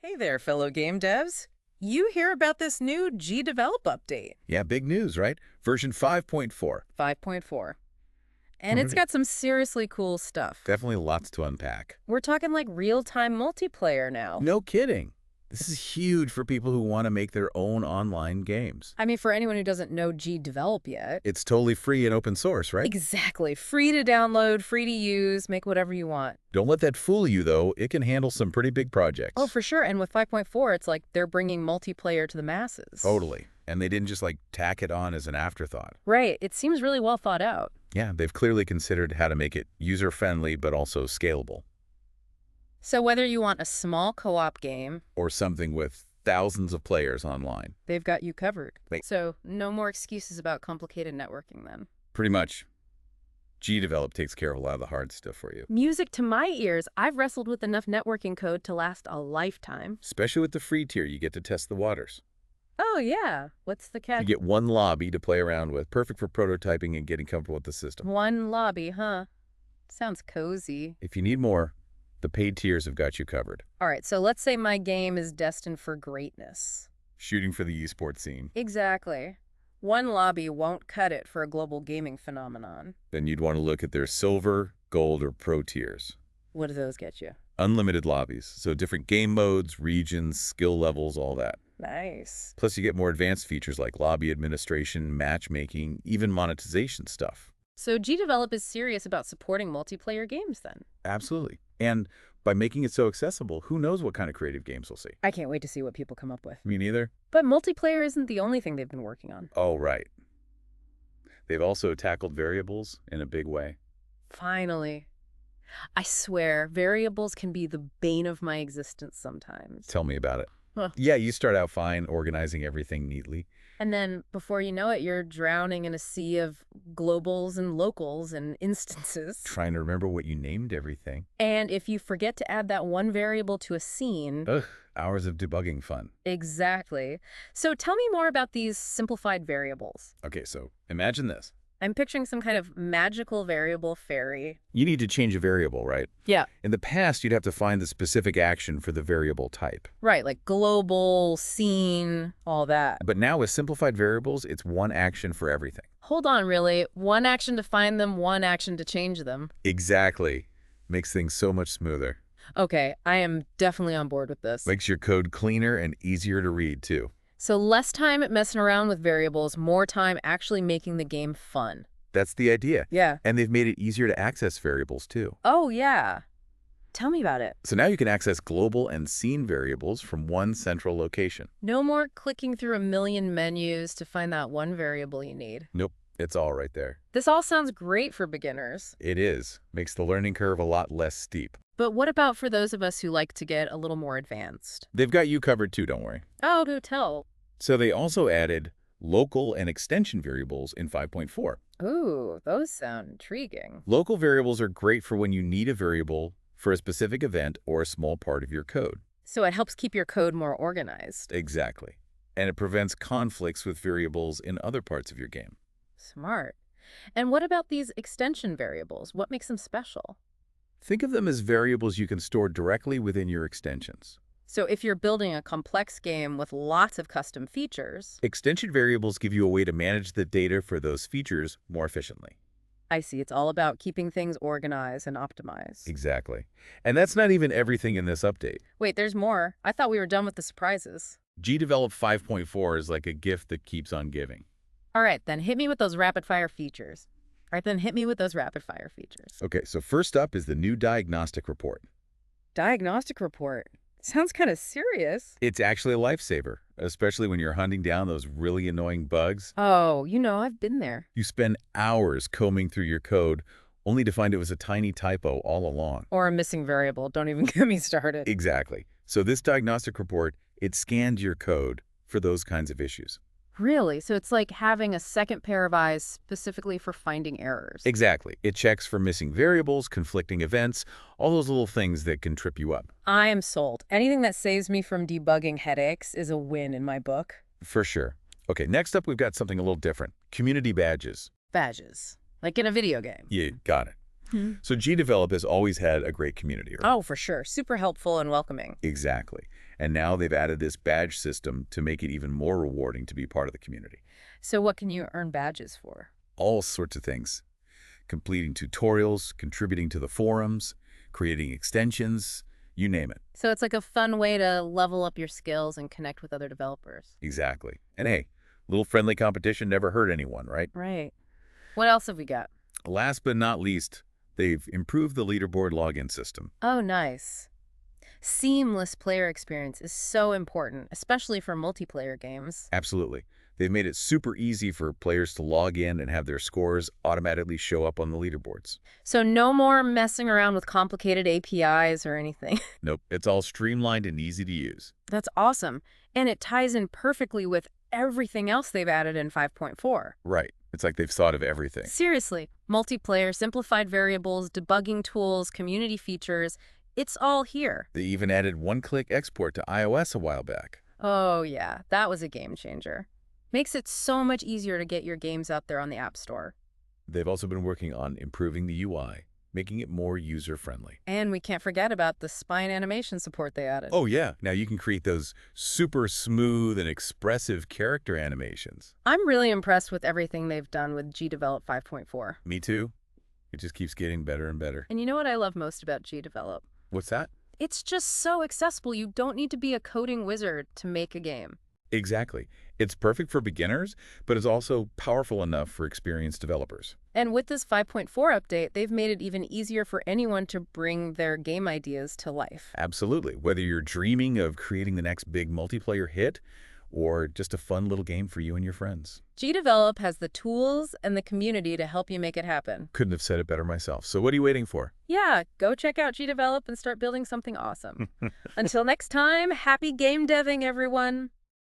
Hey there, fellow game devs. You hear about this new GDevelop update, Yeah, big news, right? Version 5.4. 5.4. And it's got some seriously cool stuff. Definitely lots to unpack. We're talking like real-time multiplayer now. No kidding. This is huge for people who want to make their own online games. I mean, for anyone who doesn't know GDevelop yet. It's totally free and open source, right? Exactly. Free to download, free to use, make whatever you want. Don't let that fool you, though. It can handle some pretty big projects. Oh, for sure. And with 5.4, it's like they're bringing multiplayer to the masses. Totally. And they didn't just, tack it on as an afterthought. Right. It seems really well thought out. Yeah, they've clearly considered how to make it user-friendly but also scalable. So whether you want a small co-op game Or something with thousands of players online. they've got you covered. Wait. So no more excuses about complicated networking then. Pretty much. GDevelop takes care of a lot of the hard stuff for you. Music to my ears. I've wrestled with enough networking code to last a lifetime. Especially with the free tier, you get to test the waters. Oh, yeah. What's the You catch? get one lobby to play around with, perfect for prototyping and getting comfortable with the system. One lobby, huh? Sounds cozy. If you need more, the paid tiers have got you covered. All right, so let's say my game is destined for greatness. Shooting for the esports scene. Exactly. One lobby won't cut it for a global gaming phenomenon. Then you'd want to look at their silver, gold, or pro tiers. What do those get you? Unlimited lobbies, so different game modes, regions, skill levels, all that. Nice. Plus you get more advanced features like lobby administration, matchmaking, even monetization stuff. So GDevelop is serious about supporting multiplayer games then? Absolutely. And by making it so accessible, who knows what kind of creative games we'll see. I can't wait to see what people come up with. Me neither. But multiplayer isn't the only thing they've been working on. Oh, right. They've also tackled variables in a big way. Finally. I swear, variables can be the bane of my existence sometimes. Tell me about it. Huh. Yeah, you start out fine, organizing everything neatly. And then, before you know it, you're drowning in a sea of globals and locals and instances. Trying to remember what you named everything. And if you forget to add that one variable to a scene... Ugh, hours of debugging fun. Exactly. So tell me more about these simplified variables. Okay, so imagine this. I'm picturing some kind of magical variable fairy. You need to change a variable, right? Yeah. In the past, you'd have to find the specific action for the variable type. Right, like global, scene, all that. But now with simplified variables, it's one action for everything. Hold on, really. One action to find them, one action to change them. Exactly. Makes things so much smoother. Okay, I am definitely on board with this. Makes your code cleaner and easier to read, too. So less time messing around with variables, more time actually making the game fun. That's the idea. Yeah. And they've made it easier to access variables, too. Oh, yeah. Tell me about it. So now you can access global and scene variables from one central location. No more clicking through a million menus to find that one variable you need. Nope, it's all right there. This all sounds great for beginners. It is. Makes the learning curve a lot less steep. But what about for those of us who like to get a little more advanced? They've got you covered, too, don't worry. Oh, do tell. So they also added local and extension variables in 5.4. Ooh, those sound intriguing. Local variables are great for when you need a variable for a specific event or a small part of your code. So it helps keep your code more organized. Exactly. And it prevents conflicts with variables in other parts of your game. Smart. And what about these extension variables? What makes them special? Think of them as variables you can store directly within your extensions. So if you're building a complex game with lots of custom features... Extension variables give you a way to manage the data for those features more efficiently. I see. It's all about keeping things organized and optimized. Exactly. And that's not even everything in this update. Wait, there's more. I thought we were done with the surprises. GDevelop 5.4 is like a gift that keeps on giving. All right, then hit me with those rapid-fire features. Okay, so first up is the new Diagnostic Report. Diagnostic Report? Sounds kind of serious. It's actually a lifesaver, especially when you're hunting down those really annoying bugs. Oh, I've been there. You spend hours combing through your code only to find it was a tiny typo all along. Or a missing variable. Don't even get me started. Exactly. So this Diagnostic Report, it scanned your code for those kinds of issues. Really? So it's like having a second pair of eyes specifically for finding errors. Exactly. It checks for missing variables, conflicting events, all those little things that can trip you up. I am sold. Anything that saves me from debugging headaches is a win in my book. For sure. Okay, next up we've got something a little different. Community badges. Badges. Like in a video game. You got it. Hmm. So GDevelop has always had a great community, right? Oh, for sure. Super helpful and welcoming. Exactly. And now they've added this badge system to make it even more rewarding to be part of the community. So what can you earn badges for? All sorts of things. Completing tutorials, contributing to the forums, creating extensions, you name it. So it's like a fun way to level up your skills and connect with other developers. Exactly. And hey, little friendly competition never hurt anyone, right? Right. What else have we got? Last but not least, they've improved the leaderboard login system. Oh, nice. Seamless player experience is so important, especially for multiplayer games. Absolutely. They've made it super easy for players to log in and have their scores automatically show up on the leaderboards. So no more messing around with complicated APIs or anything. Nope, it's all streamlined and easy to use. That's awesome. And it ties in perfectly with everything else they've added in 5.4. Right. It's like they've thought of everything. Seriously, multiplayer, simplified variables, debugging tools, community features, it's all here. They even added one-click export to iOS a while back. Oh yeah, that was a game changer. Makes it so much easier to get your games out there on the App Store. They've also been working on improving the UI, making it more user-friendly. And we can't forget about the spine animation support they added. Oh yeah, now you can create those super smooth and expressive character animations. I'm really impressed with everything they've done with GDevelop 5.4. Me too. It just keeps getting better and better. And you know what I love most about GDevelop? What's that? It's just so accessible. You don't need to be a coding wizard to make a game. Exactly. It's perfect for beginners, but it's also powerful enough for experienced developers. And with this 5.4 update, they've made it even easier for anyone to bring their game ideas to life. Absolutely. Whether you're dreaming of creating the next big multiplayer hit or just a fun little game for you and your friends. GDevelop has the tools and the community to help you make it happen. Couldn't have said it better myself. So what are you waiting for? Yeah, go check out GDevelop and start building something awesome. Until next time, happy game deving, everyone!